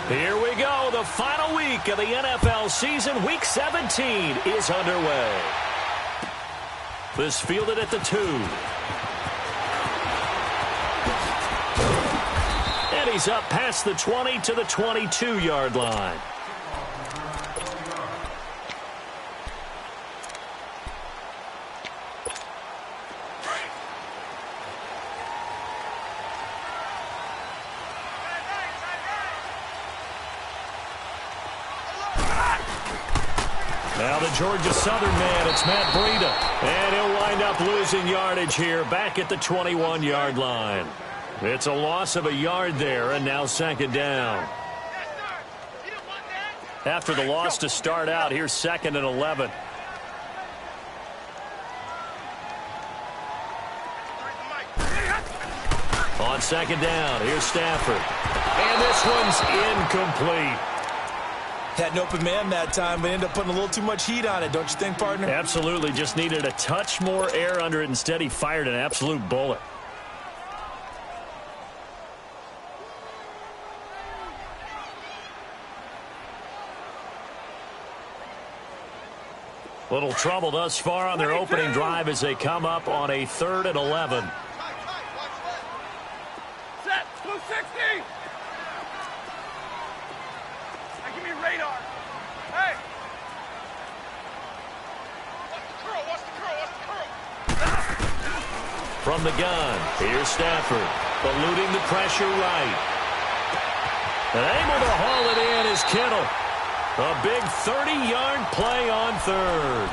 Here we go. The final week of the NFL season. Week 17 is underway. This fielded at the 2. And he's up past the 20 to the 22-yard line. Now the Georgia Southern man, it's Matt Breida. And he'll wind up losing yardage here back at the 21-yard line. It's a loss of a yard there, and now second down. After the loss to start out, here's 2nd and 11. On second down, here's Stafford. And this one's incomplete. Had an open man that time, but ended up putting a little too much heat on it, don't you think, partner? Absolutely. Just needed a touch more air under it. Instead, he fired an absolute bullet. Little trouble thus far on their opening drive as they come up on a 3rd and 11. Set, 260. Give me radar. Hey. Watch the curl. From the gun, here's Stafford, eluding the pressure right. And able to haul it in is Kittle. A big 30-yard play on 3rd.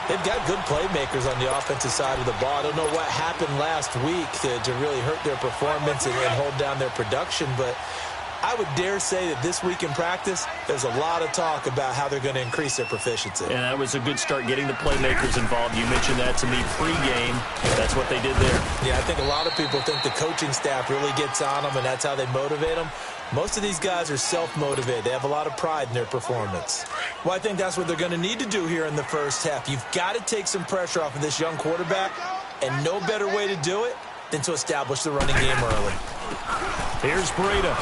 They've got good playmakers on the offensive side of the ball. I don't know what happened last week to really hurt their performance and hold down their production, but I would dare say that this week in practice, there's a lot of talk about how they're going to increase their proficiency. And that was a good start getting the playmakers involved. You mentioned that to me pregame. That's what they did there. Yeah, I think a lot of people think the coaching staff really gets on them, and that's how they motivate them. Most of these guys are self-motivated. They have a lot of pride in their performance. Well, I think that's what they're going to need to do here in the first half. You've got to take some pressure off of this young quarterback, and no better way to do it than to establish the running game early. Here's Breida.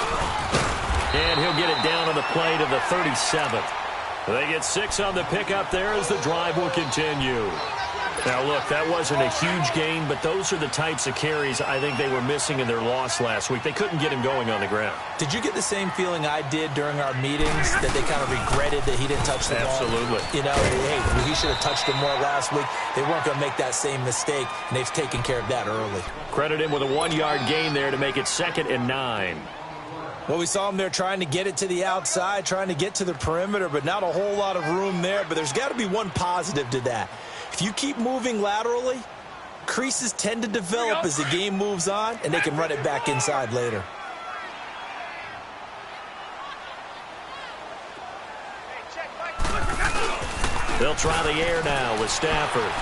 And he'll get it down on the play to the 37th. They get 6 on the pickup there as the drive will continue. Now, look, that wasn't a huge gain, but those are the types of carries I think they were missing in their loss last week. They couldn't get him going on the ground. Did you get the same feeling I did during our meetings, that they kind of regretted that he didn't touch the ball? Absolutely. You know, hey, he should have touched him more last week. They weren't going to make that same mistake, and they've taken care of that early. Credit him with a 1-yard gain there to make it 2nd and 9. Well, we saw him there trying to get it to the outside, trying to get to the perimeter, but not a whole lot of room there. But there's got to be one positive to that. If you keep moving laterally, creases tend to develop as the game moves on, and they can run it back inside later. They'll try the air now with Stafford.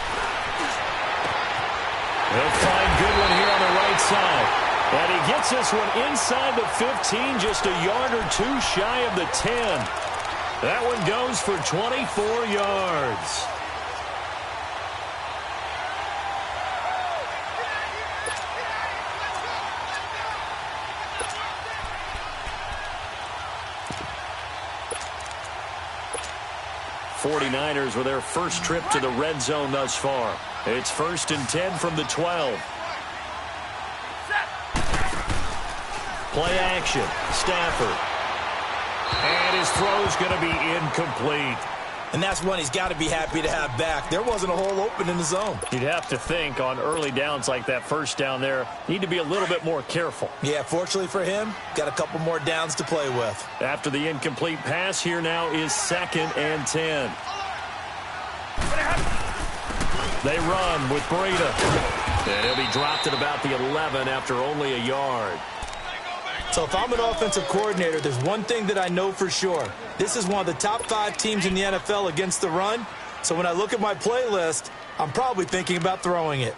They'll find Goodwin here on the right side. And he gets this one inside the 15, just a yard or 2 shy of the 10. That one goes for 24 yards. '49ers with their first trip to the red zone thus far. It's 1st and 10 from the 12. Play action. Stafford. And his throw's going to be incomplete. And that's one he's got to be happy to have back. There wasn't a hole open in the zone. You'd have to think on early downs like that first down there, need to be a little bit more careful. Yeah, fortunately for him, got a couple more downs to play with. After the incomplete pass, here now is 2nd and 10. They run with Breida. And he'll be dropped at about the 11 after only a yard. So if I'm an offensive coordinator, there's one thing that I know for sure. This is one of the top 5 teams in the NFL against the run. So when I look at my playlist, I'm probably thinking about throwing it.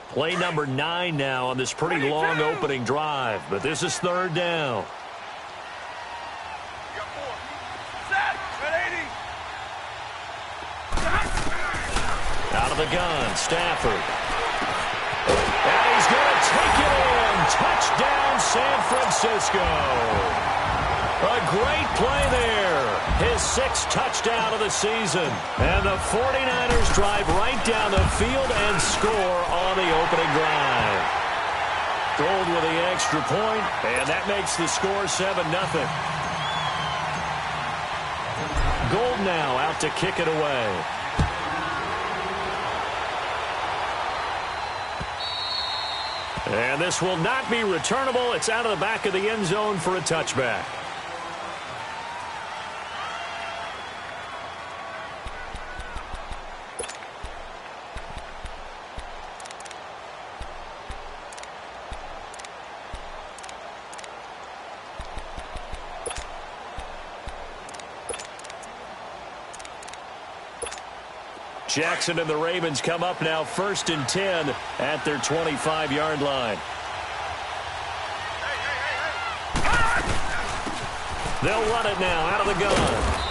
Play number 9 now on this pretty long opening drive. But this is 3rd down. Out of the gun, Stafford. And he's going to take it in. Touchdown, San Francisco. A great play there. His 6th touchdown of the season. And the 49ers drive right down the field and score on the opening drive. Gold with the extra point, and that makes the score 7-0. Gold now out to kick it away. And this will not be returnable. It's out of the back of the end zone for a touchback. Jackson and the Ravens come up now 1st and 10 at their 25-yard line. They'll run it now out of the gun.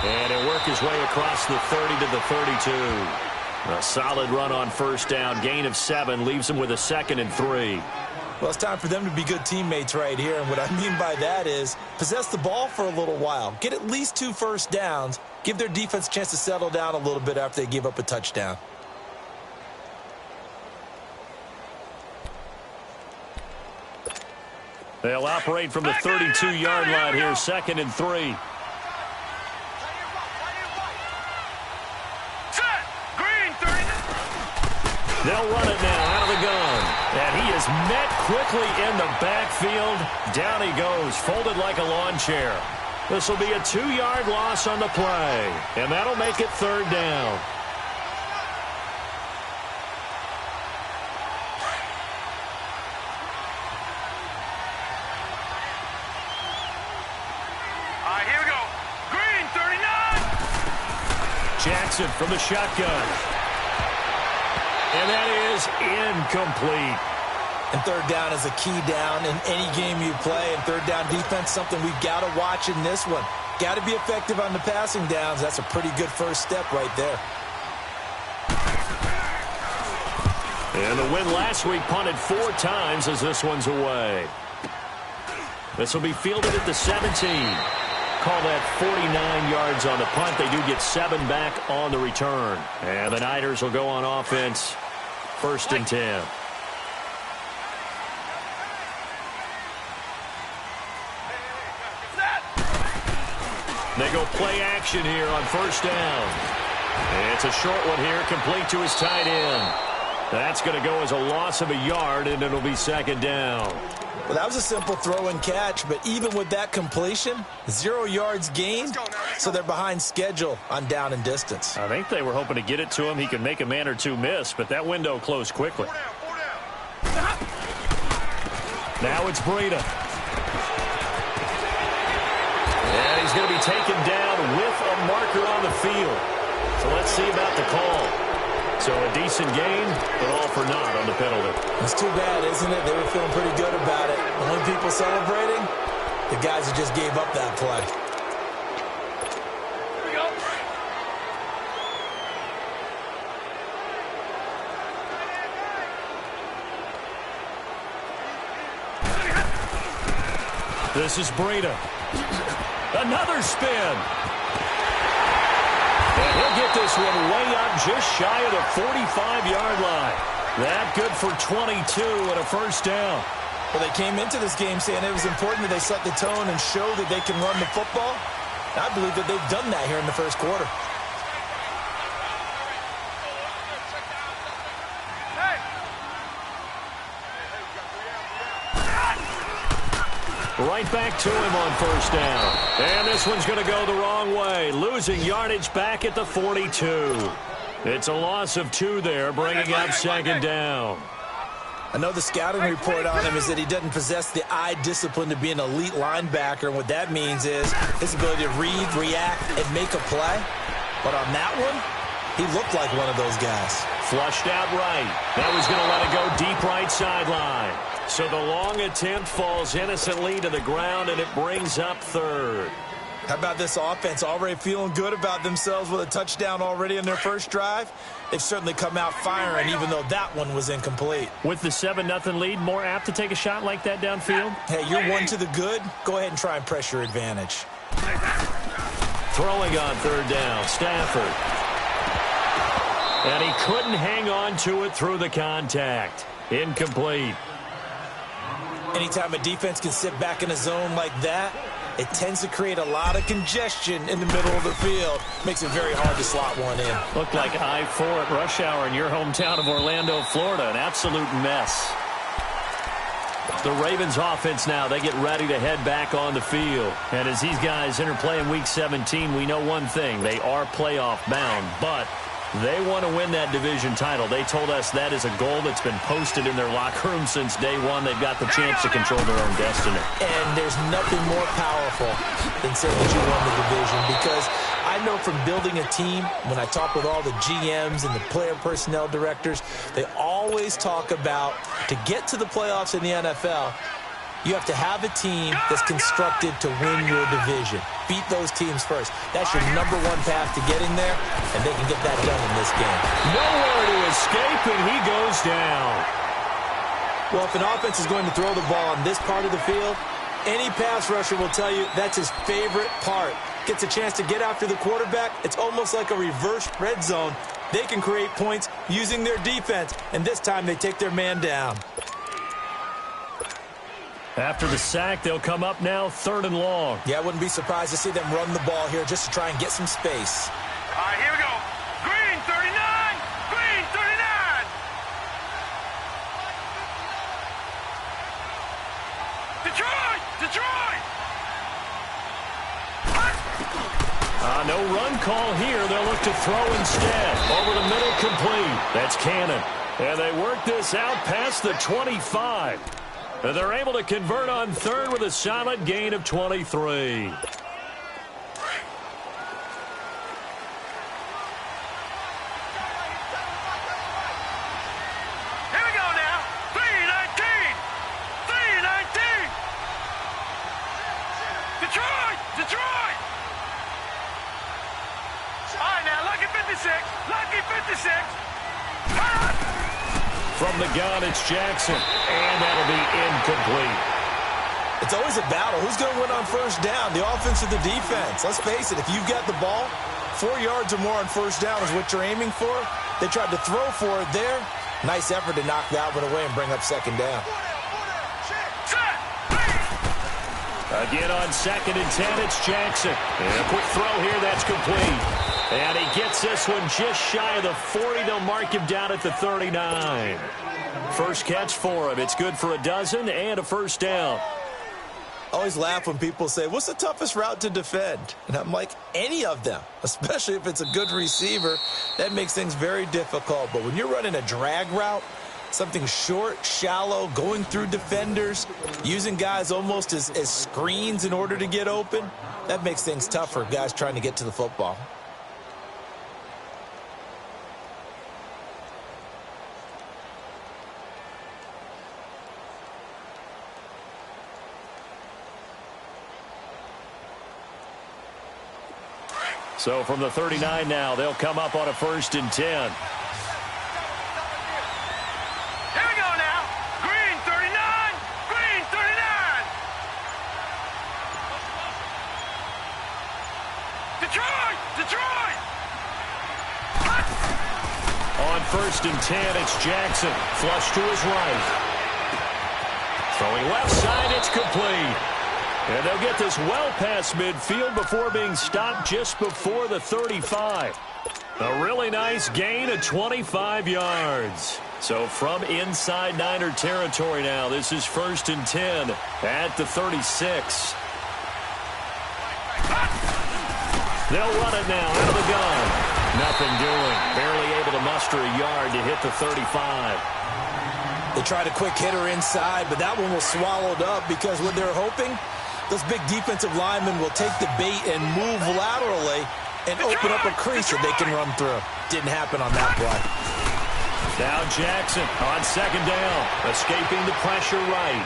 And he'll work his way across the 30 to the 32. A solid run on 1st down. Gain of 7 leaves him with a 2nd and 3. Well, it's time for them to be good teammates right here. And what I mean by that is possess the ball for a little while. Get at least 2 first downs. Give their defense a chance to settle down a little bit after they give up a touchdown. They'll operate from the 32-yard line here, 2nd and 3. They'll run it now out of the gun. And he is met quickly in the backfield. Down he goes, folded like a lawn chair. This will be a 2-yard loss on the play. And that'll make it 3rd down. Here we go. Green, 39. Jackson from the shotgun. And that is incomplete. And 3rd down is a key down in any game you play. And 3rd down defense, something we've got to watch in this one. Got to be effective on the passing downs. That's a pretty good first step right there. And the win last week punted 4 times as this one's away. This will be fielded at the 17. Call that 49 yards on the punt. They do get 7 back on the return. And the Niners will go on offense 1st and 10. They go play action here on 1st down. And it's a short one here, complete to his tight end. That's going to go as a loss of a yard, and it'll be 2nd down. Well, that was a simple throw and catch, but even with that completion, 0 yards gained, so they're behind schedule on down and distance. I think they were hoping to get it to him. He could make a man or 2 miss, but that window closed quickly. Now it's Breida. And he's going to be taken down with a marker on the field. So let's see about the call. So a decent gain, but all for naught on the penalty. It's too bad, isn't it? They were feeling pretty good about it. The only people celebrating, the guys who just gave up that play. Here we go. This is Breida. Another spin. And he'll get this one way up just shy of the 45-yard line. That good for 22 and a 1st down. Well, they came into this game saying it was important that they set the tone and show that they can run the football. I believe that they've done that here in the 1st quarter. Right back to him on 1st down. And this one's going to go the wrong way. Losing yardage back at the 42. It's a loss of 2 there, bringing up 2nd down. I know the scouting report on him is that he doesn't possess the eye discipline to be an elite linebacker. And what that means is his ability to read, react, and make a play. But on that one, he looked like one of those guys. Flushed out right. That was going to let it go deep right sideline. So the long attempt falls innocently to the ground, and it brings up 3rd. How about this offense already feeling good about themselves with a touchdown already in their first drive? They've certainly come out firing, even though that one was incomplete. With the 7-0 lead, more apt to take a shot like that downfield? Hey, you're one to the good. Go ahead and try and press your advantage. Throwing on third down, Stafford. And he couldn't hang on to it through the contact. Incomplete. Anytime a defense can sit back in a zone like that, it tends to create a lot of congestion in the middle of the field. Makes it very hard to slot one in. Looked like I-4 at rush hour in your hometown of Orlando, Florida. An absolute mess. The Ravens offense now, they get ready to head back on the field. And as these guys interplay in Week 17, we know one thing. They are playoff bound, but they want to win that division title. They told us that is a goal that's been posted in their locker room since day one. They've got the chance to control their own destiny. And there's nothing more powerful than saying that you won the division, because I know from building a team, when I talk with all the GMs and the player personnel directors, they always talk about, to get to the playoffs in the NFL, you have to have a team that's constructed to win your division. Beat those teams first. That's your #1 path to getting there, and they can get that done in this game. Nowhere to escape, and he goes down. Well, if an offense is going to throw the ball on this part of the field, any pass rusher will tell you that's his favorite part. Gets a chance to get after the quarterback. It's almost like a reverse red zone. They can create points using their defense, and this time they take their man down. After the sack, they'll come up now 3rd and long. Yeah, I wouldn't be surprised to see them run the ball here just to try and get some space. All right, here we go. Green, 39. Green, 39. Detroit! Detroit! No run call here. They'll look to throw instead. Over the middle, complete. That's Cannon. And they work this out past the 25. And they're able to convert on 3rd with a solid gain of 23. From the gun, it's Jackson, and that'll be incomplete. It's always a battle. Who's going to win on first down, the offense or the defense? Let's face it, if you've got the ball, 4 yards or more on first down is what you're aiming for. They tried to throw for it there. Nice effort to knock that one away and bring up 2nd down. Again on 2nd and 10, it's Jackson. And a quick throw here, that's complete. And he gets this one just shy of the 40. They'll mark him down at the 39. First catch for him. It's good for a dozen and a first down. I always laugh when people say, what's the toughest route to defend? And I'm like, any of them, especially if it's a good receiver. That makes things very difficult. But when you're running a drag route, something short, shallow, going through defenders, using guys almost as screens in order to get open, that makes things tough for guys trying to get to the football. So from the 39 now, they'll come up on a 1st and 10. Here we go now. Green, 39. Green, 39. Detroit! Detroit! On 1st and 10, it's Jackson. Flush to his right. Throwing left side, it's complete. And they'll get this well past midfield before being stopped just before the 35. A really nice gain of 25 yards. So from inside Niner territory now, this is 1st and 10 at the 36. They'll run it now out of the gun. Nothing doing. Barely able to muster a yard to hit the 35. They tried a quick hitter inside, but that one was swallowed up because what they're hoping, those big defensive linemen will take the bait and move laterally and open up a crease that they can run through. Didn't happen on that play. Now Jackson on 2nd down, escaping the pressure right.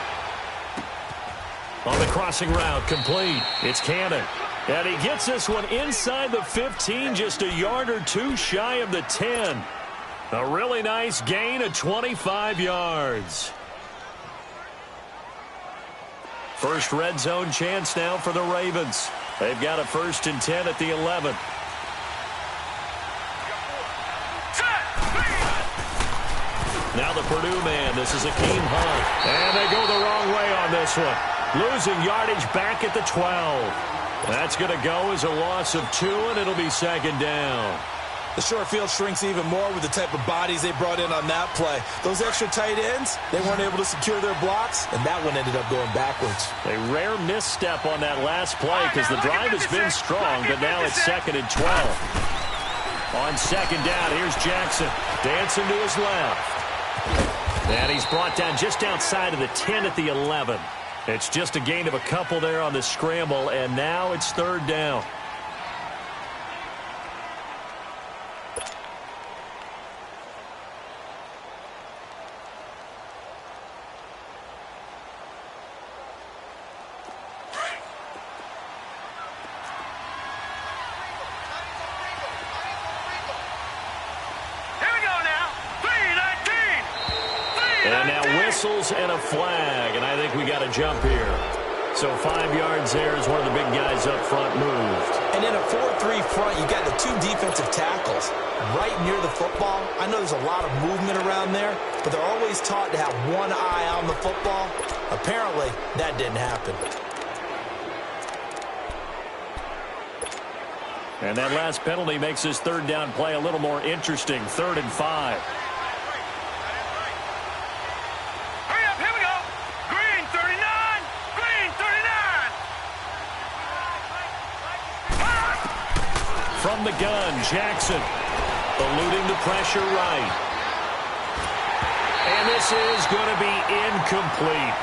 On the crossing route, complete. It's Cannon. And he gets this one inside the 15, just a yard or two shy of the 10. A really nice gain of 25 yards. First red zone chance now for the Ravens. They've got a 1st and 10 at the 11. Now the Purdue man. This is Akeem Hunt. And they go the wrong way on this one. Losing yardage back at the 12. That's going to go as a loss of 2, and it'll be 2nd down. The short field shrinks even more with the type of bodies they brought in on that play. Those extra tight ends, they weren't able to secure their blocks, and that one ended up going backwards. A rare misstep on that last play because the drive has been strong, but now it's 2nd and 12. On 2nd down, here's Jackson dancing to his left. And he's brought down just outside of the 10 at the 11. It's just a gain of a couple there on the scramble, and now it's 3rd down. And now whistles and a flag, and I think we got a jump here. So 5 yards there as one of the big guys up front moved. And in a 4-3 front, you got the 2 defensive tackles right near the football. I know there's a lot of movement around there, but they're always taught to have one eye on the football. Apparently, that didn't happen. And that last penalty makes this 3rd down play a little more interesting. 3rd and 5. From the gun, Jackson eluding the pressure right. And this is going to be incomplete.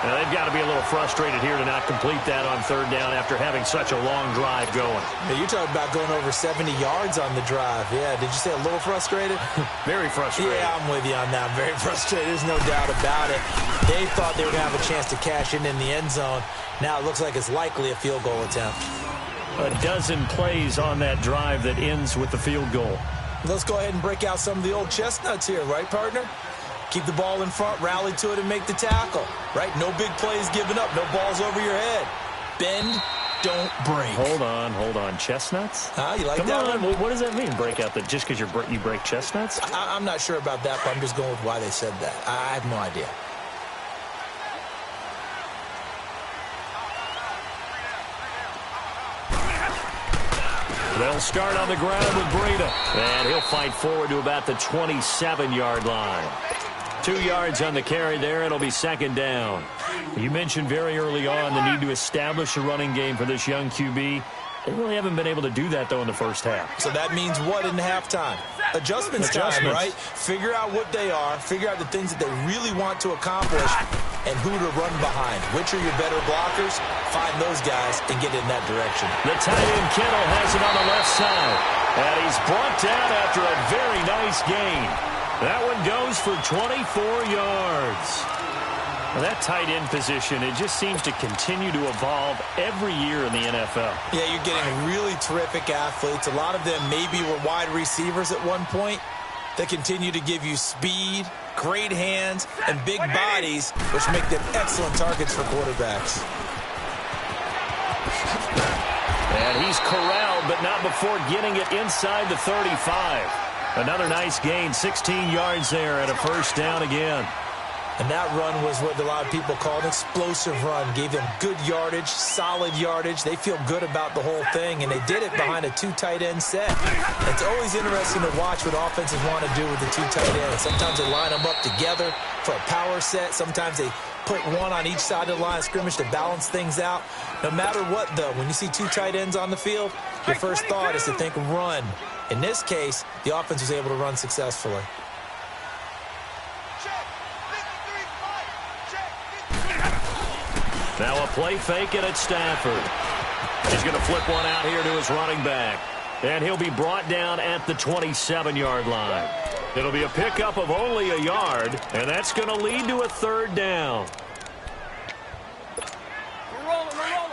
Now, they've got to be a little frustrated here to not complete that on 3rd down after having such a long drive going. Yeah, you're talking about going over 70 yards on the drive. Yeah, did you say a little frustrated? Very frustrated. Yeah, I'm with you on that. I'm very frustrated. There's no doubt about it. They thought they were going to have a chance to cash in the end zone. Now it looks like it's likely a field goal attempt. A dozen plays on that drive that ends with the field goal. Let's go ahead and break out some of the old chestnuts here, right, partner? Keep the ball in front, rally to it, and make the tackle, right? No big plays given up, no balls over your head. Bend, don't break. Hold on. Chestnuts? You like Come that on. one? What does that mean, break out? That just because you break chestnuts? I'm not sure about that, but I'm just going with why they said that. I have no idea. They'll start on the ground with Breida. And he'll fight forward to about the 27-yard line. 2 yards on the carry there. It'll be 2nd down. You mentioned very early on the need to establish a running game for this young QB. They really haven't been able to do that, though, in the first half. So that means what in halftime? Adjustments time, right? Figure out what they are. Figure out the things that they really want to accomplish and who to run behind. Which are your better blockers? Find those guys and get in that direction. The tight end Kittle has it on the left side. And he's brought down after a very nice gain. That one goes for 24 yards. Well, that tight end position, it just seems to continue to evolve every year in the NFL. Yeah, you're getting really terrific athletes. A lot of them maybe were wide receivers at one point. They continue to give you speed, great hands, and big bodies, which make them excellent targets for quarterbacks. And he's corralled, but not before getting it inside the 35. Another nice gain, 16 yards there, and a 1st down again. And that run was what a lot of people call an explosive run. Gave them good yardage, solid yardage. They feel good about the whole thing, and they did it behind a 2 tight end set. It's always interesting to watch what offenses want to do with the 2 tight ends. Sometimes they line them up together for a power set. Sometimes they put one on each side of the line of scrimmage to balance things out. No matter what, though, when you see 2 tight ends on the field, your first thought is to think run. In this case, the offense was able to run successfully. Now a play fake and it's Stafford. He's going to flip one out here to his running back. And he'll be brought down at the 27-yard line. It'll be a pickup of only a yard, and that's going to lead to a 3rd down. We're rolling.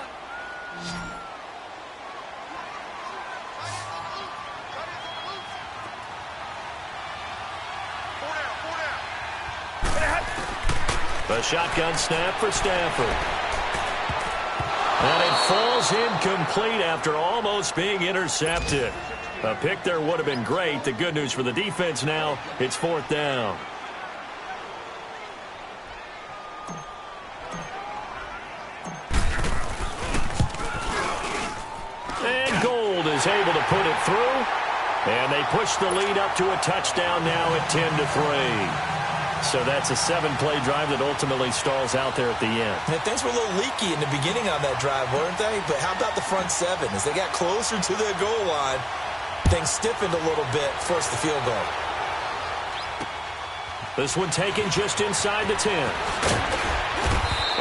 A shotgun snap for Stafford. And it falls incomplete after almost being intercepted. A pick there would have been great. The good news for the defense now, it's 4th down. And Gold is able to put it through. And they push the lead up to a touchdown now at 10-3. So that's a 7-play drive that ultimately stalls out there at the end. And things were a little leaky in the beginning on that drive, weren't they? But how about the front 7? As they got closer to their goal line, things stiffened a little bit, forced the field goal. This one taken just inside the 10.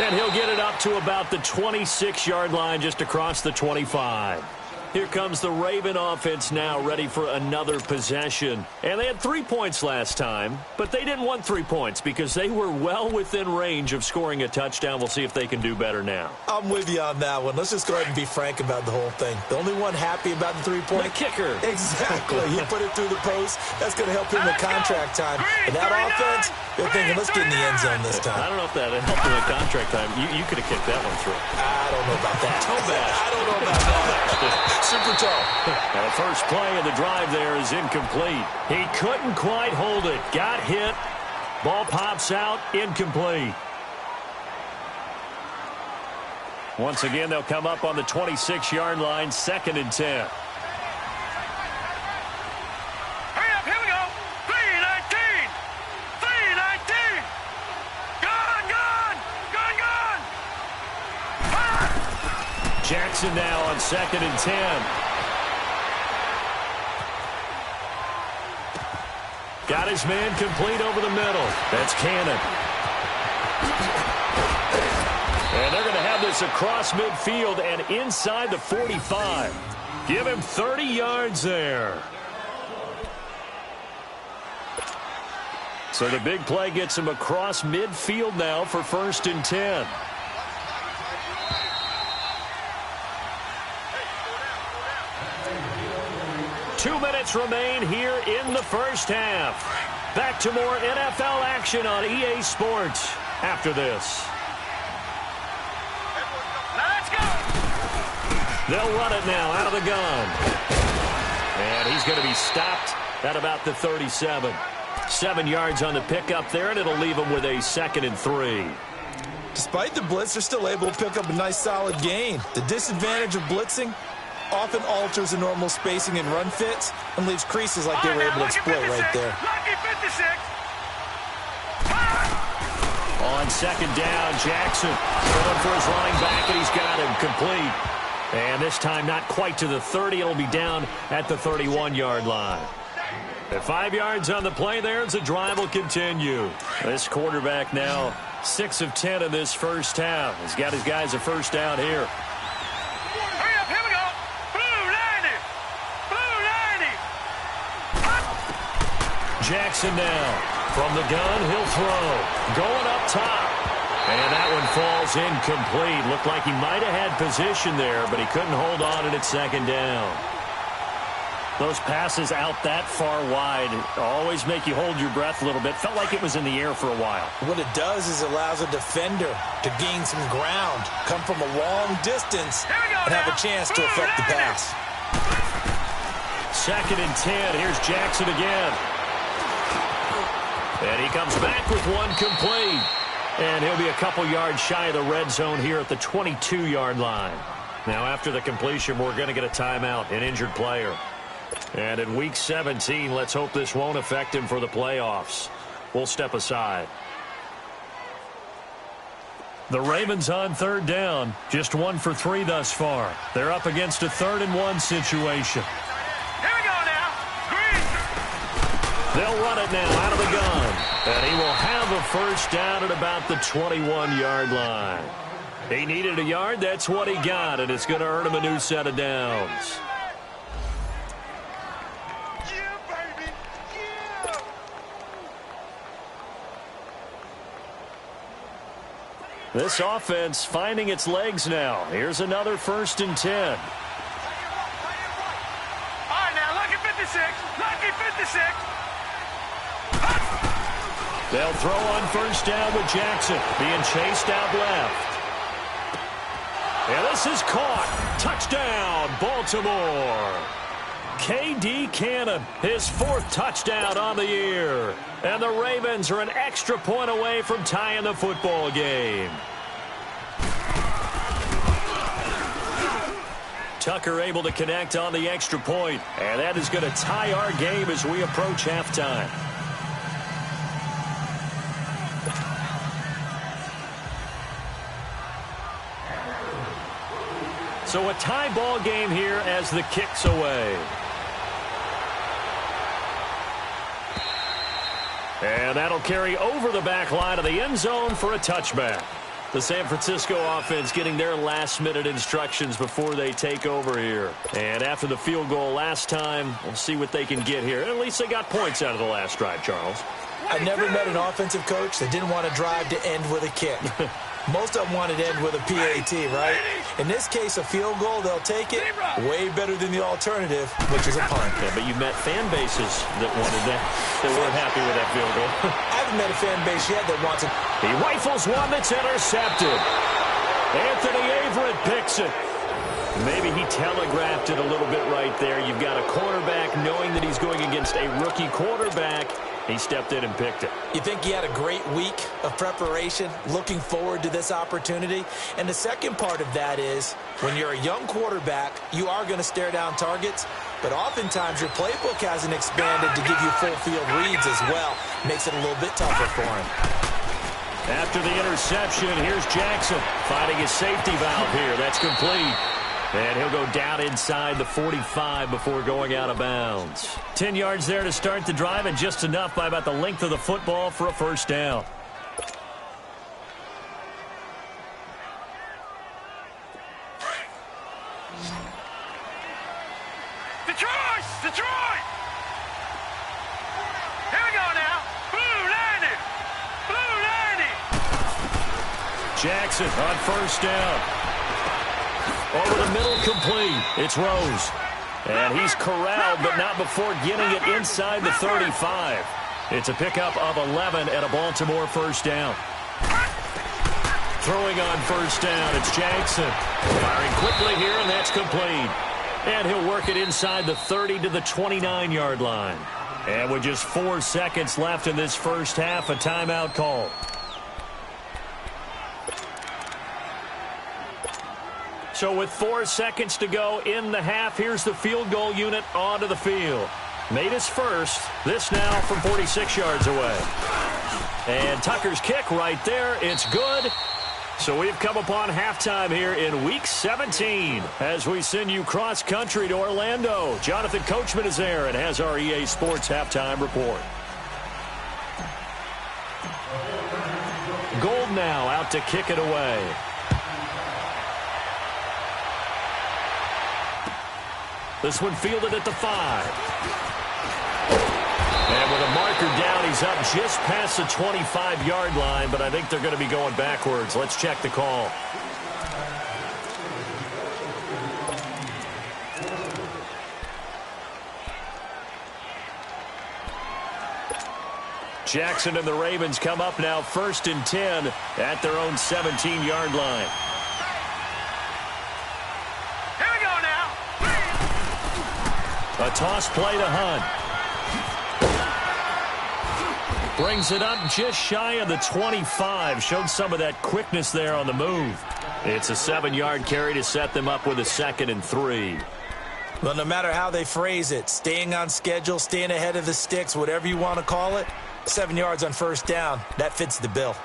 And he'll get it up to about the 26-yard line, just across the 25. Here comes the Raven offense now, ready for another possession. And they had 3 points last time, but they didn't want 3 points because they were well within range of scoring a touchdown. We'll see if they can do better now. I'm with you on that one. Let's just go ahead and be frank about the whole thing. The only one happy about the 3-point? The kicker. Exactly. He put it through the post. That's going to help him with contract time. And that offense, they're thinking, let's get in the end zone this time. I don't know if that helped him with contract time. You could have kicked that one through. I don't know about that. Toe bash. I don't know about that. Super toe. And the first play of the drive there is incomplete. He couldn't quite hold it. Got hit. Ball pops out. Incomplete. Once again, they'll come up on the 26-yard line, 2nd and 10. Hurry up, here we go. 3-19. 3-19. Gone. Jackson now on 2nd and 10. Got his man complete over the middle. That's Cannon. And they're going to have this across midfield and inside the 45. Give him 30 yards there. So the big play gets him across midfield now for 1st and 10. Two minutes remain here in the first half. Back to more NFL action on EA Sports after this. Let's go. They'll run it now out of the gun. And he's going to be stopped at about the 37. 7 yards on the pickup there, and it'll leave him with a 2nd and 3. Despite the blitz, they're still able to pick up a nice solid gain. The disadvantage of blitzing often alters the normal spacing and run fits and leaves creases like they were able to exploit right there. Lucky 56. On 2nd down, Jackson going for his running back, and he's got him complete. And this time not quite to the 30. It'll be down at the 31-yard line. At 5 yards on the play there, as the drive will continue. This quarterback now 6 of 10 in this first half. He's got his guys a first down here. Hurry up, here we go. Blue 90. Blue 90. Jackson now. From the gun, he'll throw. Going up top. And that one falls incomplete. Looked like he might have had position there, but he couldn't hold on, and it's 2nd down. Those passes out that far wide always make you hold your breath a little bit. Felt like it was in the air for a while. What it does is it allows a defender to gain some ground, come from a long distance, and have a chance to affect the pass. 2nd and 10. Here's Jackson again. And he comes back with one complete. And he'll be a couple yards shy of the red zone here at the 22-yard line. Now, after the completion, we're going to get a timeout, an injured player. And in Week 17, let's hope this won't affect him for the playoffs. We'll step aside. The Ravens on 3rd down. Just 1 for 3 thus far. They're up against a 3rd and 1 situation. Here we go now. Green. They'll run it now out of the gun. And he will have a first down at about the 21-yard line. He needed a yard. That's what he got. And it's going to earn him a new set of downs. This offense finding its legs now. Here's another 1st and 10. All right, now, lucky 56. Lucky 56. They'll throw on first down with Jackson being chased out left. And this is caught. Touchdown, Baltimore. K.D. Cannon, his 4th touchdown on the year. And the Ravens are an extra point away from tying the football game. Tucker able to connect on the extra point. And that is going to tie our game as we approach halftime. So a tie ball game here as the kick's away. And that'll carry over the back line of the end zone for a touchback. The San Francisco offense getting their last-minute instructions before they take over here. And after the field goal last time, we'll see what they can get here. At least they got points out of the last drive, Charles. I've never met an offensive coach that didn't want to drive to end with a kick. Most of them want it to end with a PAT, right? In this case, a field goal, they'll take it. Way better than the alternative, which is a punt. Yeah, but you met fan bases that wanted that, that weren't happy with that field goal. I haven't met a fan base yet that wants it. He rifles one that's intercepted. Anthony Averett picks it. Maybe he telegraphed it a little bit right there. You've got a cornerback knowing that he's going against a rookie quarterback. He stepped in and picked it. You think he had a great week of preparation, looking forward to this opportunity? And the second part of that is, when you're a young quarterback, you are going to stare down targets, but oftentimes your playbook hasn't expanded to give you full field reads as well. Makes it a little bit tougher for him. After the interception, here's Jackson finding his safety valve here. That's complete. And he'll go down inside the 45 before going out of bounds. 10 yards there to start the drive, and just enough by about the length of the football for a first down. Detroit! Detroit! Here we go now. Blue landing! Blue landing! Jackson on first down. Over the middle, complete. It's Rose. And he's corralled, but not before getting it inside the 35. It's a pickup of 11 and a Baltimore first down. Throwing on first down, it's Jackson. Firing quickly here, and that's complete. And he'll work it inside the 30 to the 29-yard line. And with just 4 seconds left in this first half, a timeout call. So with 4 seconds to go in the half, here's the field goal unit onto the field. Made his first. This now from 46 yards away. And Tucker's kick right there. It's good. So we've come upon halftime here in Week 17 as we send you cross-country to Orlando. Jonathan Coachman is there and has our EA Sports halftime report. Gold now out to kick it away. This one fielded at the 5. And with a marker down, he's up just past the 25-yard line, but I think they're going to be going backwards. Let's check the call. Jackson and the Ravens come up now 1st and 10 at their own 17-yard line. A toss play to Hunt. Brings it up just shy of the 25. Showed some of that quickness there on the move. It's a 7-yard carry to set them up with a 2nd and 3. Well, no matter how they phrase it, staying on schedule, staying ahead of the sticks, whatever you want to call it, 7 yards on first down, that fits the bill.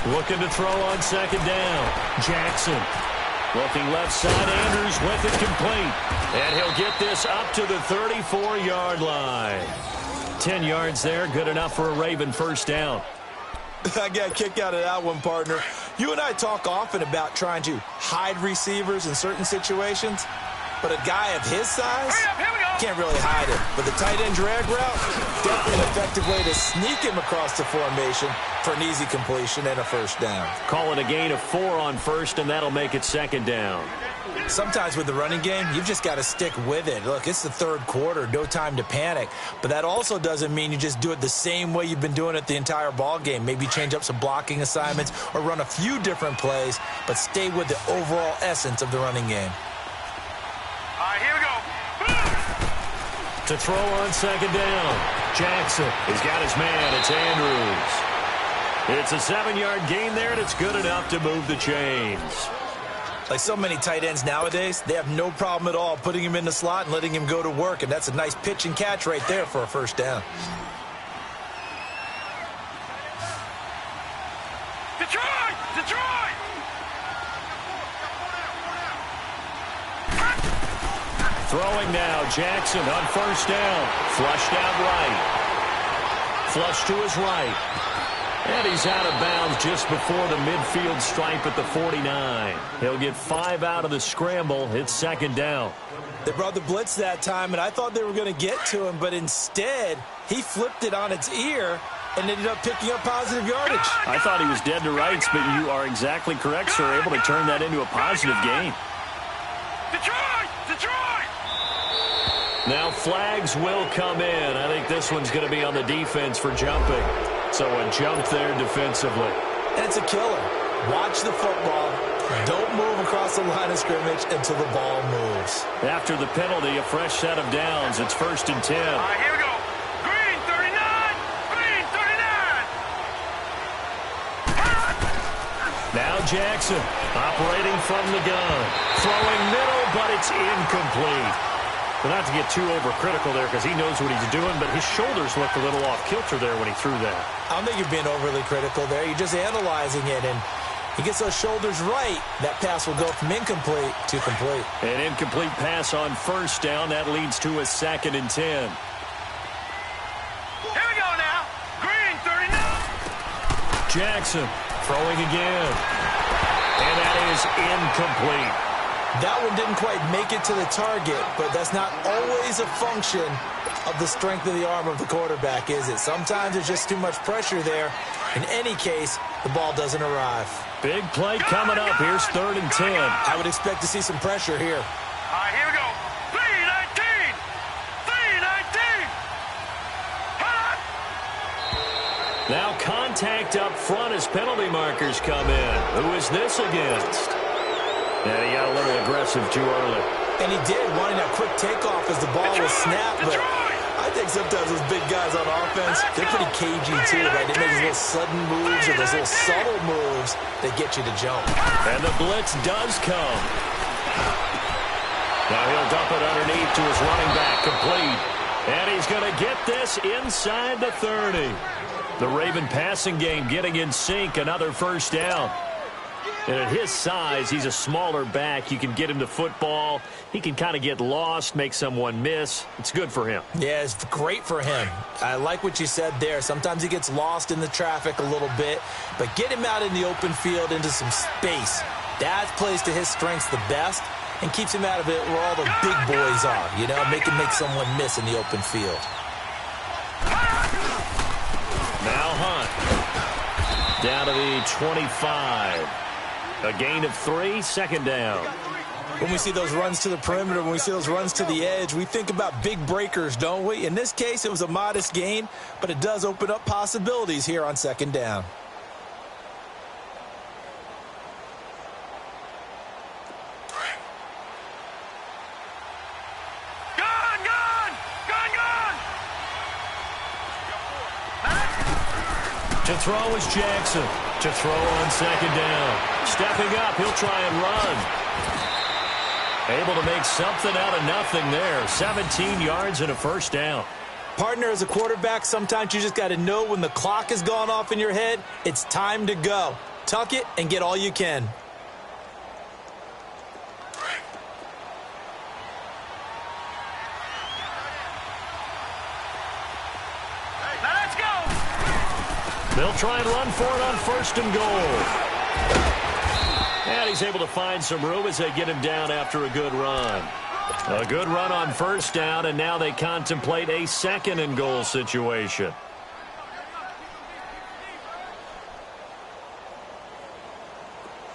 Looking to throw on 2nd down. Jackson. Looking left side. Andrews with it complete. And he'll get this up to the 34-yard line. 10 yards there. Good enough for a Raven first down. I got a kick out of that one, partner. You and I talk often about trying to hide receivers in certain situations. But a guy of his size, Can't really hide it. But the tight end drag route, definitely an effective way to sneak him across the formation for an easy completion and a first down. Call it a gain of 4 on first, and that'll make it second down. Sometimes with the running game, you've just got to stick with it. Look, it's the third quarter, no time to panic. But that also doesn't mean you just do it the same way you've been doing it the entire ball game. Maybe change up some blocking assignments or run a few different plays, but stay with the overall essence of the running game. All right, here we go. To throw on second down, Jackson. He's got his man. It's Andrews. It's a 7-yard gain there, and it's good enough to move the chains. Like so many tight ends nowadays, they have no problem at all putting him in the slot and letting him go to work, and that's a nice pitch and catch right there for a first down. Detroit! Detroit! Throwing now, Jackson on first down. Flushed out right. Flush to his right. And he's out of bounds just before the midfield stripe at the 49. He'll get 5 out of the scramble. It's second down. They brought the blitz that time, and I thought they were going to get to him, but instead, he flipped it on its ear and ended up picking up positive yardage. I thought he was dead to rights, but you are exactly correct, sir. Able to turn that into a positive gain. Detroit! Detroit! Now flags will come in. I think this one's going to be on the defense for jumping. So a jump there defensively. And it's a killer. Watch the football. Don't move across the line of scrimmage until the ball moves. After the penalty, a fresh set of downs. It's 1st and 10. All right, here we go. Green 39! Green 39! Now Jackson operating from the gun. Throwing middle, but it's incomplete. But not to get too overcritical there because he knows what he's doing, but his shoulders looked a little off kilter there when he threw that. I don't think you're being overly critical there. You're just analyzing it, and he gets those shoulders right. That pass will go from incomplete to complete. An incomplete pass on first down. That leads to a 2nd and 10. Here we go now. Green 39! Jackson throwing again. And that is incomplete. That one didn't quite make it to the target, but that's not always a function of the strength of the arm of the quarterback, is it? Sometimes there's just too much pressure there. In any case, the ball doesn't arrive. Big play coming up. Here's 3rd and 10. I would expect to see some pressure here. All right, here we go. 319! 319! Now contact up front as penalty markers come in. Who is this against? And he got a little aggressive too early. And he did, wanting that quick takeoff as the ball was snapped. But I think sometimes those big guys on offense, they're pretty cagey too, right? They make those little sudden moves or those little subtle moves that get you to jump. And the blitz does come. Now he'll dump it underneath to his running back, complete. And he's going to get this inside the 30. The Raven passing game getting in sync, another first down. And at his size, he's a smaller back. You can get him to football. He can kind of get lost, make someone miss. It's good for him. Yeah, it's great for him. I like what you said there. Sometimes he gets lost in the traffic a little bit, but get him out in the open field into some space. That plays to his strengths the best and keeps him out of it where all the big boys are, you know, make someone miss in the open field. Now Hunt down to the 25. A gain of 3, second down. When we see those runs to the perimeter, when we see those runs to the edge, we think about big breakers, don't we? In this case, it was a modest gain, but it does open up possibilities here on second down. Gone! Gone! Gone! Gone! To throw is Jackson. To throw on second down. Stepping up, he'll try and run. Able to make something out of nothing there. 17 yards and a first down. Partner, as a quarterback, sometimes you just got to know when the clock has gone off in your head, it's time to go. Tuck it and get all you can. Let's go! They'll try and run for it on 1st and goal. And he's able to find some room as they get him down after a good run. A good run on first down, and now they contemplate a 2nd and goal situation.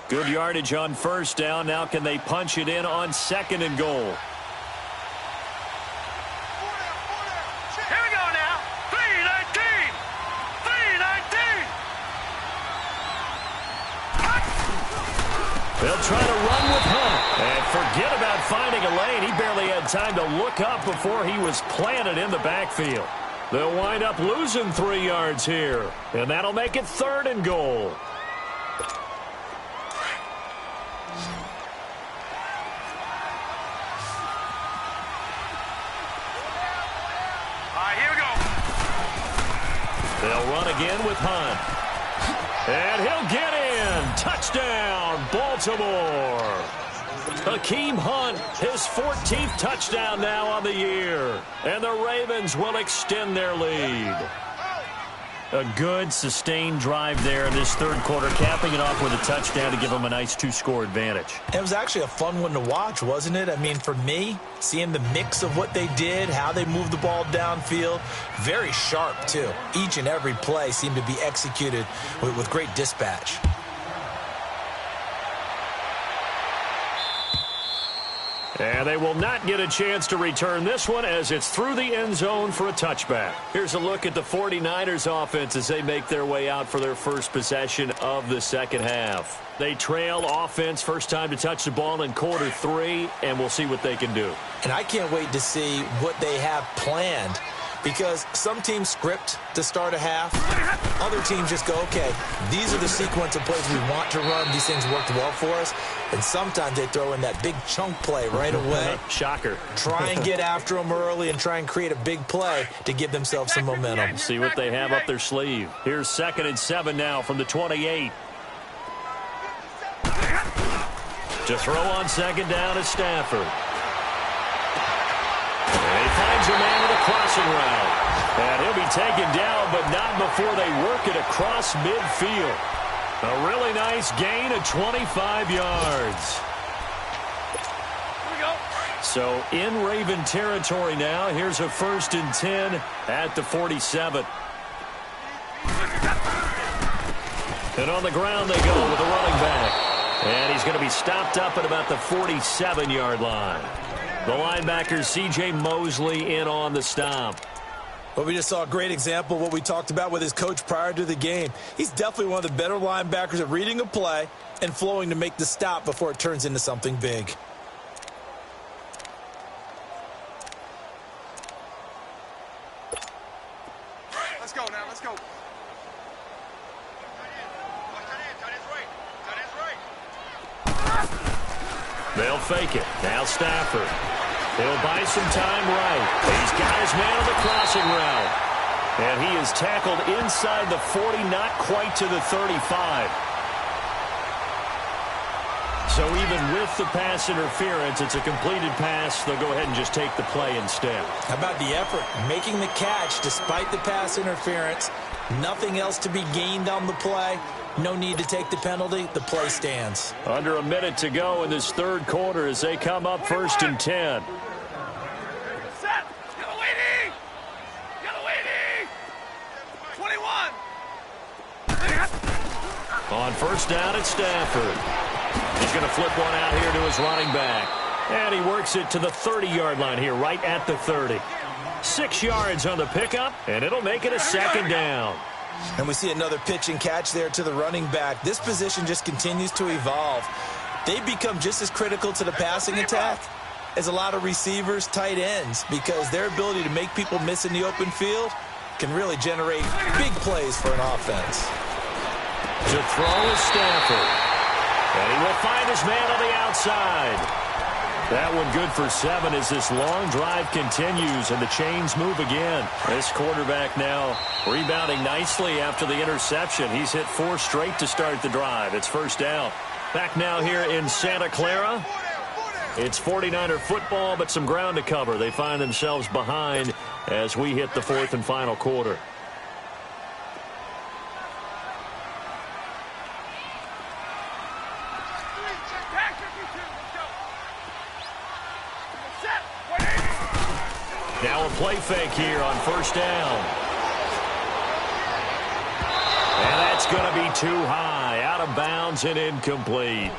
Good yardage on first down. Now can they punch it in on 2nd and goal? Here we go now. 319. 319. They'll try to run with Hunt. And forget about finding a lane. He barely had time to look up before he was planted in the backfield. They'll wind up losing 3 yards here. And that'll make it 3rd and goal. They'll run again with Hunt. And he'll get in. Touchdown, Baltimore. Hakeem Hunt, his 14th touchdown now on the year. And the Ravens will extend their lead. A good, sustained drive there in this 3rd quarter, capping it off with a touchdown to give them a nice 2-score advantage. It was actually a fun one to watch, wasn't it? I mean, for me, seeing the mix of what they did, how they moved the ball downfield, very sharp, too. Each and every play seemed to be executed with great dispatch. And they will not get a chance to return this one as it's through the end zone for a touchback. Here's a look at the 49ers offense as they make their way out for their first possession of the 2nd half. They trail offense first time to touch the ball in quarter 3, and we'll see what they can do. And I can't wait to see what they have planned, because some teams script to start a half. Other teams just go, okay, these are the sequence of plays we want to run. These things worked well for us. And sometimes they throw in that big chunk play right away. Shocker. Try and get after them early and try and create a big play to give themselves some momentum. See what they have up their sleeve. Here's 2nd and 7 now from the 28. To throw on 2nd down is Stafford. And he finds a man with a crossing route. And he'll be taken down, but not before they work it across midfield. A really nice gain of 25 yards. Here we go. So in Raven territory now. Here's a 1st and 10 at the 47. And on the ground they go with a running back. And he's going to be stopped up at about the 47-yard line. The linebacker, C.J. Mosley, in on the stop. Well, we just saw a great example of what we talked about with his coach prior to the game. He's definitely one of the better linebackers at reading a play and flowing to make the stop before it turns into something big. Let's go now. Let's go. They'll fake it. Now Stafford. He'll buy some time right. He's got his man on the crossing route. And he is tackled inside the 40, not quite to the 35. So even with the pass interference, it's a completed pass. They'll go ahead and just take the play instead. How about the effort? Making the catch despite the pass interference. Nothing else to be gained on the play. No need to take the penalty. The play stands. Under a minute to go in this 3rd quarter as they come up 1st and 10. Set. Get a lady. Get a lady. 21. On first down, it's Stafford. He's going to flip one out here to his running back. And he works it to the 30-yard line here, right at the 30. 6 yards on the pickup, and it'll make it a 2nd down. And we see another pitch and catch there to the running back. This position just continues to evolve. They become just as critical to the passing attack as a lot of receivers, tight ends, because their ability to make people miss in the open field can really generate big plays for an offense. To throw is Stafford. And he will find his man on the outside. That one good for 7 as this long drive continues and the chains move again. This quarterback now rebounding nicely after the interception. He's hit 4 straight to start the drive. It's first down. Back now here in Santa Clara. It's 49er football, but some ground to cover. They find themselves behind as we hit the 4th and final quarter. Set. Now a play fake here on first down. And that's going to be too high, out of bounds and incomplete.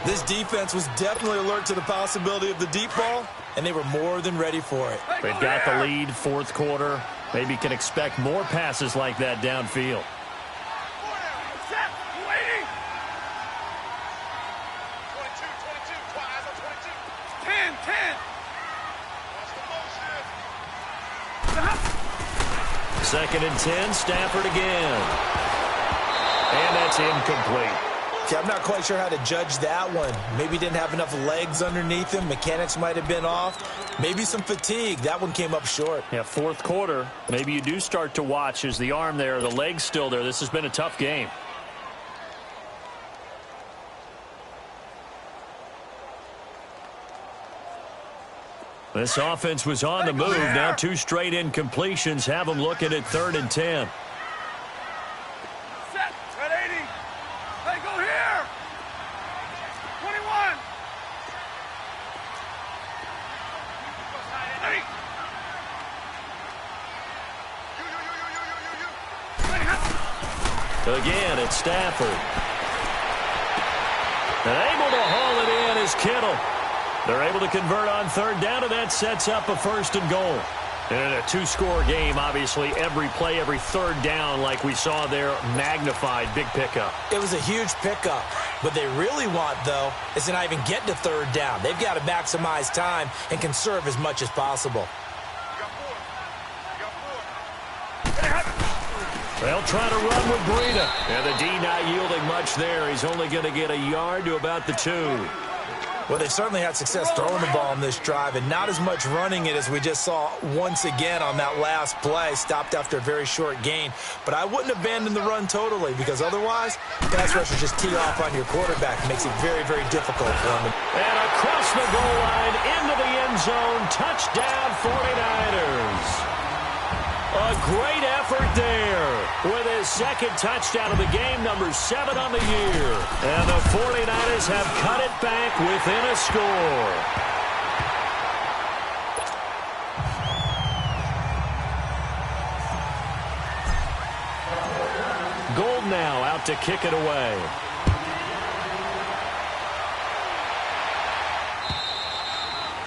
This defense was definitely alert to the possibility of the deep ball, and they were more than ready for it. They've got the lead, fourth quarter. Maybe can expect more passes like that downfield. 2nd and 10, Stafford again. And that's incomplete. Okay, I'm not quite sure how to judge that one. Maybe didn't have enough legs underneath him. Mechanics might have been off. Maybe some fatigue. That one came up short. Yeah, fourth quarter. Maybe you do start to watch. Is the arm there, the leg's still there? This has been a tough game. This offense was on the move. Now 2 straight incompletions have them looking at 3rd and 10. Set. At 80. Hey, go here. 21. Hey. Again, it's Stafford. And able to haul it in is Kittle. They're able to convert on 3rd down, and that sets up a 1st and goal. And a 2-score game, obviously, every play, every 3rd down, like we saw there, magnified, big pickup. It was a huge pickup. What they really want, though, is to not even get to 3rd down. They've got to maximize time and conserve as much as possible. They'll try to run with Breida. And the D not yielding much there. He's only going to get a yard to about the 2. Well, they certainly had success throwing the ball on this drive, and not as much running it as we just saw once again on that last play. Stopped after a very short gain. But I wouldn't abandon the run totally, because otherwise, pass rushers just tee off on your quarterback. It makes it very, very difficult for them. And across the goal line, into the end zone, touchdown 49ers. A great effort there with his 2nd touchdown of the game, number 7 on the year. And the 49ers have cut it back within a score. Gold now out to kick it away.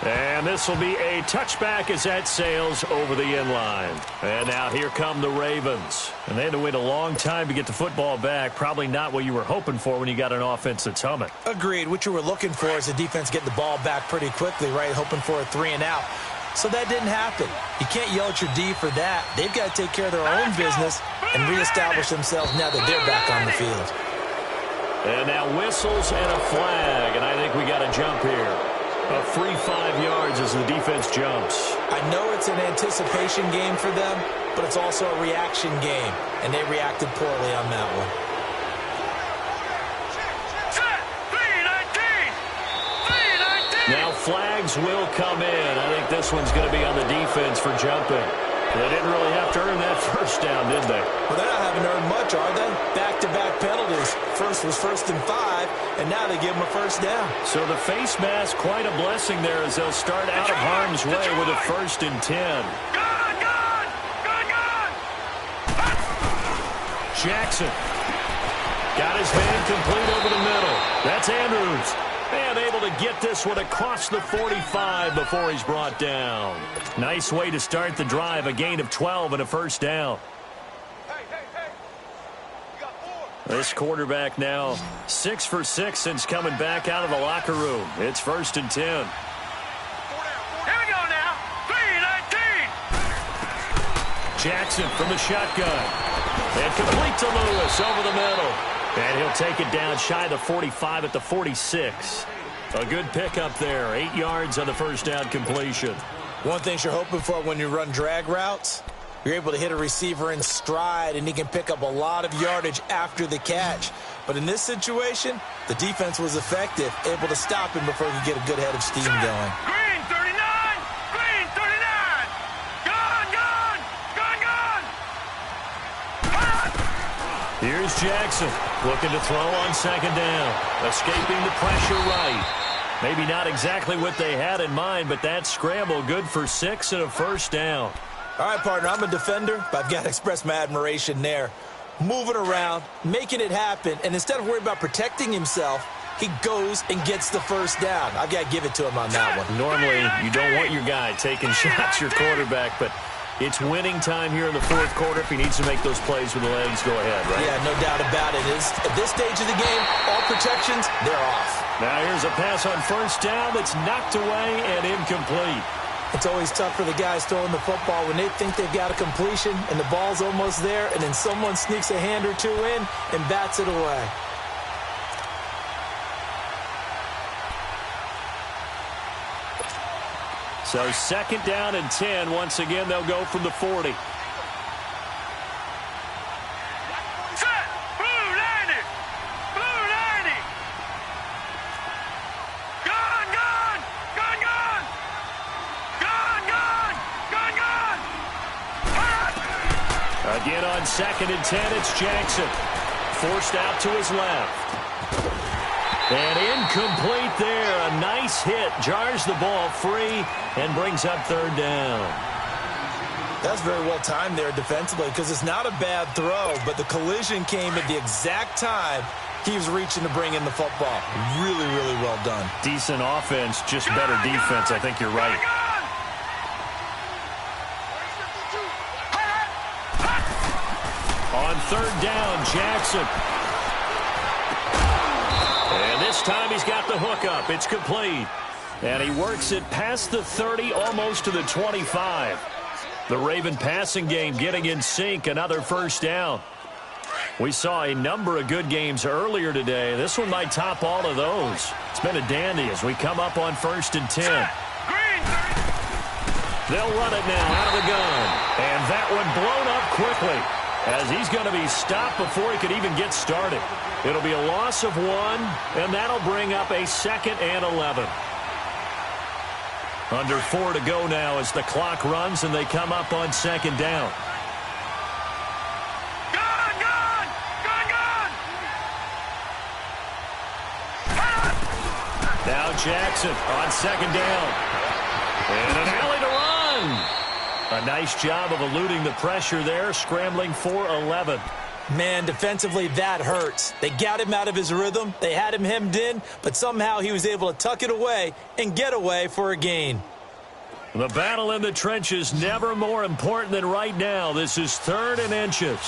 And this will be a touchback as that sails over the end line. And now here come the Ravens. And they had to wait a long time to get the football back. Probably not what you were hoping for when you got an offense that's humming. Agreed. What you were looking for is the defense get the ball back pretty quickly, right? Hoping for a 3 and out. So that didn't happen. You can't yell at your D for that. They've got to take care of their own business and reestablish themselves now that they're back on the field. And now whistles and a flag. And I think we got a jump here. A free 5 yards as the defense jumps. I know it's an anticipation game for them, but it's also a reaction game, and they reacted poorly on that one. Now flags will come in. I think this one's going to be on the defense for jumping. They didn't really have to earn that 1st down, did they? Well, they're not having to earn much, are they? Back-to-back penalties. First was 1st and 5, and now they give them a 1st down. So the face mask, quite a blessing there as they'll start out of harm's way with a 1st and 10. Jackson got his man complete over the middle. That's Andrews. And able to get this one across the 45 before he's brought down. Nice way to start the drive. A gain of 12 and a 1st down. This quarterback now 6 for 6 since coming back out of the locker room. It's 1st and 10. Here we go now. 3-19. Jackson from the shotgun. And complete to Lewis over the middle. And he'll take it down shy of the 45 at the 46. A good pickup there. 8 yards on the 1st down completion. One thing you're hoping for when you run drag routes, you're able to hit a receiver in stride, and he can pick up a lot of yardage after the catch. But in this situation, the defense was effective, able to stop him before he could get a good head of steam going. Green 39. Green 39. Gone. Here's Jackson looking to throw on 2nd down. Escaping the pressure right. Maybe not exactly what they had in mind, but that scramble good for 6 and a first down. All right, partner, I'm a defender, but I've got to express my admiration there. Moving around, making it happen, and instead of worrying about protecting himself, he goes and gets the first down. I've got to give it to him on that one. Normally, you don't want your guy taking shots, your quarterback, but it's winning time here in the fourth quarter. If he needs to make those plays with the legs, go ahead, right? Yeah, no doubt about it. At this stage of the game, all protections, they're off. Now here's a pass on first down that's knocked away and incomplete. It's always tough for the guys throwing the football when they think they've got a completion and the ball's almost there, and then someone sneaks a hand or two in and bats it away. So 2nd down and 10. Once again, they'll go from the 40. Set. Blue 90. Blue 90. Gun, gun. Gun, gun. Gun, gun. Gun, gun. Again on 2nd and 10, it's Jackson. Forced out to his left. And incomplete there. A nice hit. Jars the ball free and brings up 3rd down. That's very well timed there defensively because it's not a bad throw, but the collision came at the exact time he was reaching to bring in the football. Really, really well done. Decent offense, just better defense. I think you're right. On 3rd down, Jackson. And this time he's got the hook up. It's complete. And he works it past the 30, almost to the 25. The Raven passing game getting in sync. Another first down. We saw a number of good games earlier today. This one might top all of those. It's been a dandy as we come up on 1st and 10. They'll run it now out of the gun. And that one blown up quickly as he's going to be stopped before he could even get started. It'll be a loss of 1, and that'll bring up a 2nd and 11. Under 4 to go now as the clock runs and they come up on 2nd down. Gun, gun. Gun, gun. Now Jackson on 2nd down. And an alley to run. A nice job of eluding the pressure there, scrambling for 11. Man, defensively, that hurts. They got him out of his rhythm. They had him hemmed in, but somehow he was able to tuck it away and get away for a gain. The battle in the trenches never more important than right now. This is 3rd and inches.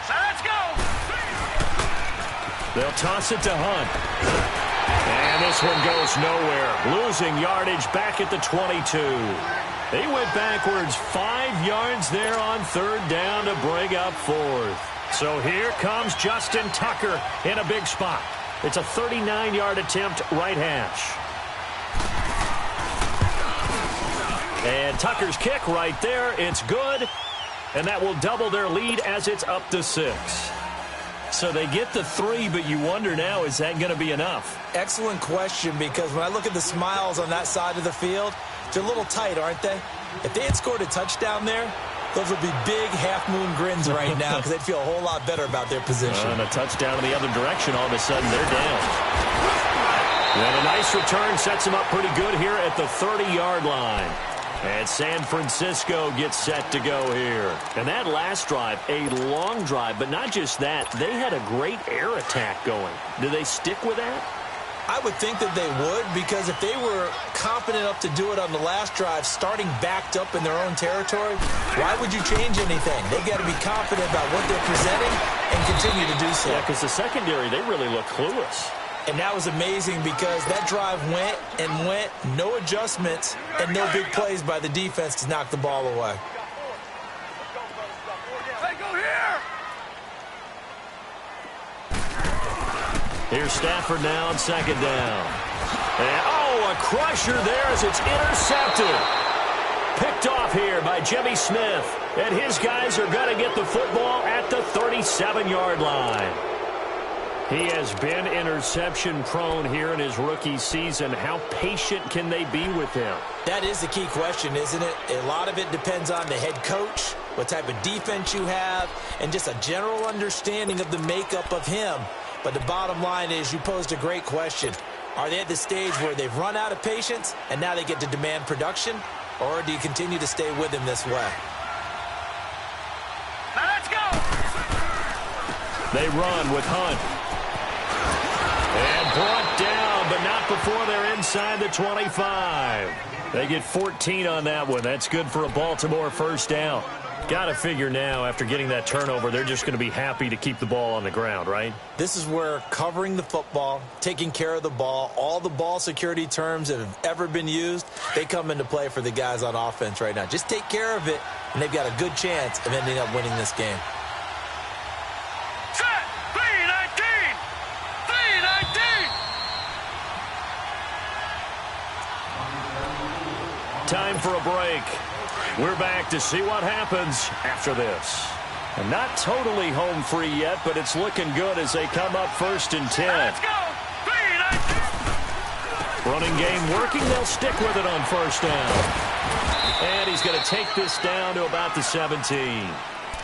So let's go. They'll toss it to Hunt. And this one goes nowhere. Losing yardage back at the 22. They went backwards 5 yards there on 3rd down to bring up 4th. So here comes Justin Tucker in a big spot. It's a 39-yard attempt right hash. And Tucker's kick right there. It's good. And that will double their lead as it's up to 6. So they get the 3, but you wonder now, is that going to be enough? Excellent question, because when I look at the smiles on that side of the field, they're a little tight, aren't they? If they had scored a touchdown there, those would be big half-moon grins right now because they'd feel a whole lot better about their position. And a touchdown in the other direction, all of a sudden they're down. And a nice return sets them up pretty good here at the 30-yard line. And San Francisco gets set to go here. And that last drive, a long drive, but not just that. They had a great air attack going. Do they stick with that? I would think that they would, because if they were confident enough to do it on the last drive, starting backed up in their own territory, why would you change anything? They've got to be confident about what they're presenting and continue to do so. Yeah, because the secondary, they really look clueless. And that was amazing because that drive went and went, no adjustments, and no big plays by the defense to knock the ball away. Hey, go here. Here's Stafford now on 2nd down. And, oh, a crusher there as it's intercepted. Picked off here by Jimmy Smith. And his guys are going to get the football at the 37-yard line. He has been interception-prone here in his rookie season. How patient can they be with him? That is the key question, isn't it? A lot of it depends on the head coach, what type of defense you have, and just a general understanding of the makeup of him. But the bottom line is you posed a great question. Are they at the stage where they've run out of patience and now they get to demand production? Or do you continue to stay with him this way? Now let's go! They run with Hunt. And brought down, but not before they're inside the 25. They get 14 on that one. That's good for a Baltimore first down. Got to figure now, after getting that turnover, they're just going to be happy to keep the ball on the ground, right? This is where covering the football, taking care of the ball, all the ball security terms that have ever been used, they come into play for the guys on offense right now. Just take care of it, and they've got a good chance of ending up winning this game. Set! 3-19! 3-19! Time for a break. We're back to see what happens after this. And not totally home free yet, but it's looking good as they come up 1st and 10. Let's go! 3-19! Running game working. They'll stick with it on 1st down. And he's going to take this down to about the 17.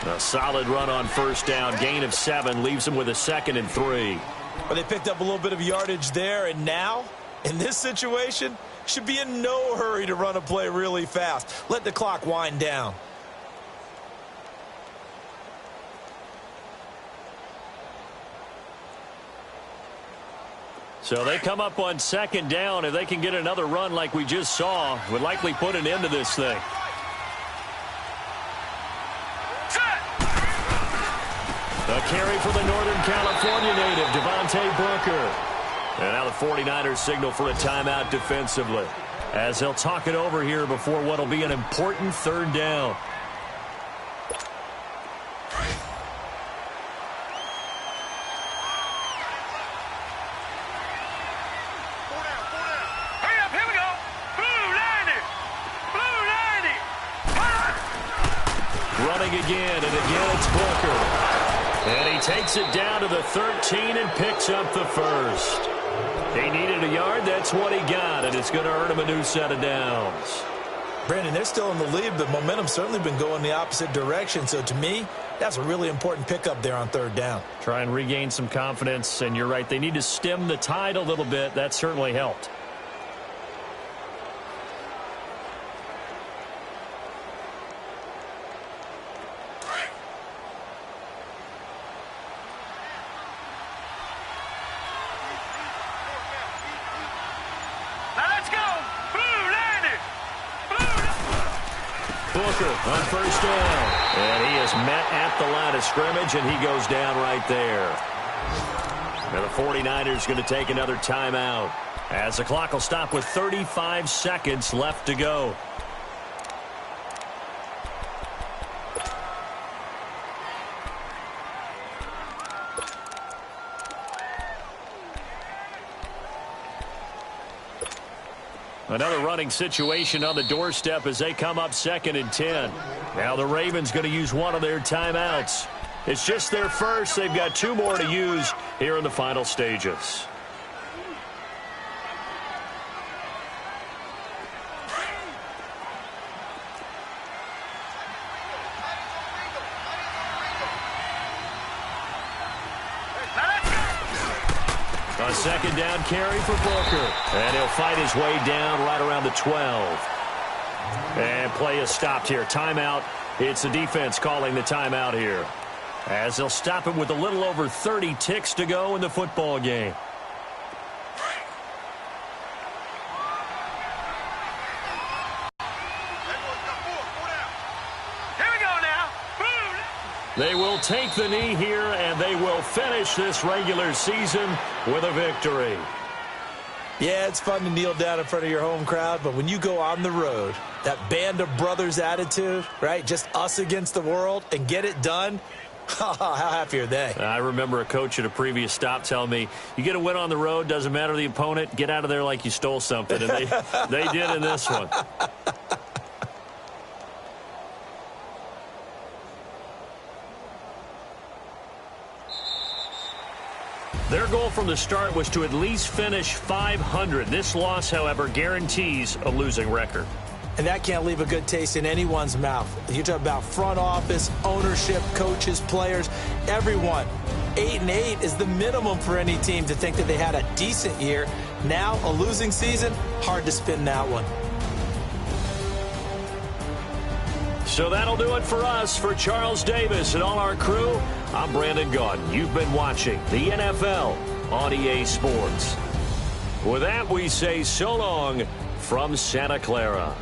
A solid run on 1st down. Gain of 7 leaves him with a 2nd and 3. Well, they picked up a little bit of yardage there, and now, in this situation, should be in no hurry to run a play really fast. Let the clock wind down. So they come up on 2nd down. If they can get another run like we just saw, would likely put an end to this thing. A carry for the Northern California native, Devontae Booker. And now the 49ers signal for a timeout defensively, as they'll talk it over here before what will be an important 3rd down. Hurry up, here we go! Blue 90! Blue 90! Running again, and again it's Booker. And he takes it down to the 13 and picks up the 1st. He needed a yard. That's what he got, and it's going to earn him a new set of downs. Brandon, they're still in the lead, but momentum's certainly been going the opposite direction. So to me, that's a really important pickup there on 3rd down. Try and regain some confidence, and you're right. They need to stem the tide a little bit. That certainly helped. Booker on 1st down. And he is met at the line of scrimmage, and he goes down right there. Now the 49ers going to take another timeout, as the clock will stop with 35 seconds left to go. Another running situation on the doorstep as they come up 2nd and 10. Now the Ravens going to use one of their timeouts. It's just their first. They've got 2 more to use here in the final stages. A 2nd down carry for Booker. And he'll fight his way down right around the 12. And play is stopped here. Timeout. It's the defense calling the timeout here, as they'll stop it with a little over 30 ticks to go in the football game. Here we go now! They will take the knee here, and they will finish this regular season with a victory. Yeah, it's fun to kneel down in front of your home crowd, but when you go on the road, that band of brothers attitude, right, just us against the world, and get it done, how happy are they? I remember a coach at a previous stop telling me, you get a win on the road, doesn't matter the opponent, get out of there like you stole something. And they did in this one. Their goal from the start was to at least finish 500. This loss, however, guarantees a losing record. And that can't leave a good taste in anyone's mouth. You talk about front office, ownership, coaches, players, everyone 8-8 is the minimum for any team to think that they had a decent year. Now, a losing season, hard to spin that one. So that'll do it for us. For Charles Davis and all our crew, I'm Brandon Gaudin. You've been watching the NFL on EA Sports. With that, we say so long from Santa Clara.